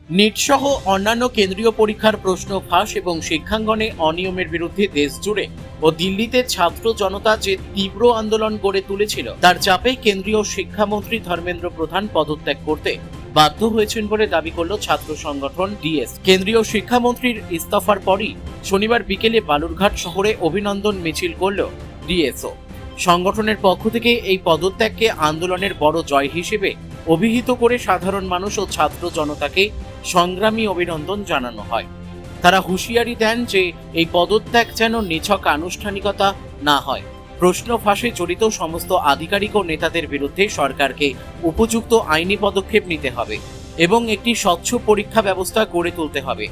NEET সহ অন্যান্য কেন্দ্রীয় পরীক্ষার প্রশ্ন ফাঁস এবং শিক্ষাঙ্গনে অনিয়মের বিরুদ্ধে দেশ জুড়ে ও দিল্লিতে ছাত্র জনতা যে তীব্র আন্দোলন গড়ে তুলেছিল তার চাপে কেন্দ্রীয় শিক্ষামন্ত্রী ধর্মেন্দ্র প্রধান পদত্যাগ করতে বাধ্য হয়েছেন বলে দাবি করল ছাত্র সংগঠন ডিএস। কেন্দ্রীয় শিক্ষামন্ত্রীর ইস্তফার পরই শনিবার বিকেলে বালুরঘাট শহরে অভিনন্দন মিছিল করল ডিএসও। সংগঠনের পক্ষ থেকে এই পদত্যাগকে আন্দোলনের বড় জয় হিসেবে অভিহিত করে সাধারণ মানুষ ও ছাত্র জনতাকে সংগ্রামী অভিনন্দন জানানো হয়। তারা হুঁশিয়ারি দেন যে এই পদত্যাগ যেন নিছক আনুষ্ঠানিকতা না হয়। প্রশ্ন ফাঁসে জড়িত সমস্ত আধিকারিক ও নেতাদের বিরুদ্ধে সরকারকে উপযুক্ত আইনি পদক্ষেপ নিতে হবে এবং একটি স্বচ্ছ পরীক্ষা ব্যবস্থা গড়ে তুলতে হবে।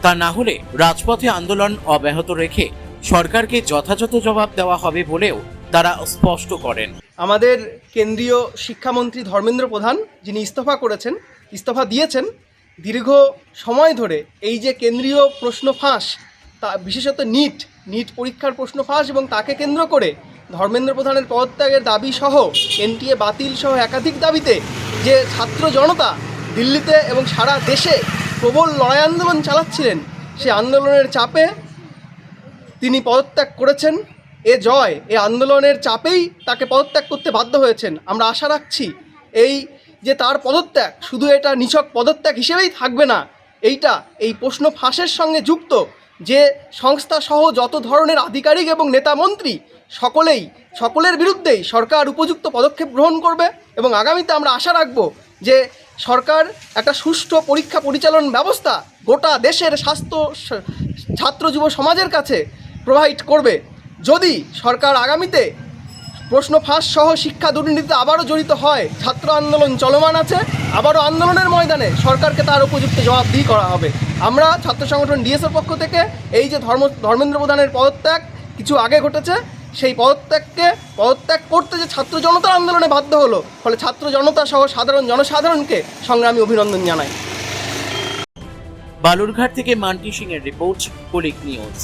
তা না হলে রাজপথে আন্দোলন অব্যাহত রেখে সরকারকে যথাযথ জবাব দেওয়া হবে বলেও তারা স্পষ্ট করেন। আমাদের কেন্দ্রীয় শিক্ষামন্ত্রী ধর্মেন্দ্র প্রধান, যিনি ইস্তফা দিয়েছেন, দীর্ঘ সময় ধরে এই যে কেন্দ্রীয় প্রশ্ন ফাঁস, তা বিশেষত নিট পরীক্ষার প্রশ্ন ফাঁস এবং তাকে কেন্দ্র করে ধর্মেন্দ্র প্রধানের পদত্যাগের দাবি সহ এনটিএ বাতিল সহ একাধিক দাবিতে যে ছাত্র জনতা দিল্লিতে এবং সারা দেশে প্রবল লড়াই আন্দোলন চালাচ্ছিলেন, সে আন্দোলনের চাপে তিনি পদত্যাগ করেছেন। এ আন্দোলনের চাপেই তাকে পদত্যাগ করতে বাধ্য হয়েছেন। আমরা আশা রাখছি এই যে তার পদত্যাগ শুধু এটা নিছক পদত্যাগ হিসেবেই থাকবে না, এই প্রশ্ন ফাঁসের সঙ্গে যুক্ত যে সংস্থা সহ যত ধরনের আধিকারিক এবং নেতা মন্ত্রী সকলের বিরুদ্ধেই সরকার উপযুক্ত পদক্ষেপ গ্রহণ করবে এবং আগামীতে আমরা আশা রাখব যে সরকার একটা সুষ্ঠু পরীক্ষা পরিচালন ব্যবস্থা গোটা দেশের ছাত্র যুব সমাজের কাছে প্রোভাইড করবে। যদি সরকার আগামীতে প্রশ্ন ফাঁস সহ শিক্ষা দুর্নীতিতে আবারও জড়িত হয়, ছাত্র আন্দোলন চলমান আছে, আবারও আন্দোলনের ময়দানে সরকারকে তার উপযুক্ত জবাবদিহি করা হবে। আমরা ছাত্র সংগঠন ডিএসের পক্ষ থেকে এই যে ধর্মেন্দ্র প্রধানের পদত্যাগ কিছু আগে ঘটেছে, সেই পদত্যাগ করতে যে ছাত্র জনতার আন্দোলনে বাধ্য হলো, ফলে ছাত্র জনতা সহ জনসাধারণকে সংগ্রামী অভিনন্দন জানাই। বালুরঘাট থেকে মান্টি সিং এর রিপোর্ট, কুলিক নিউজ।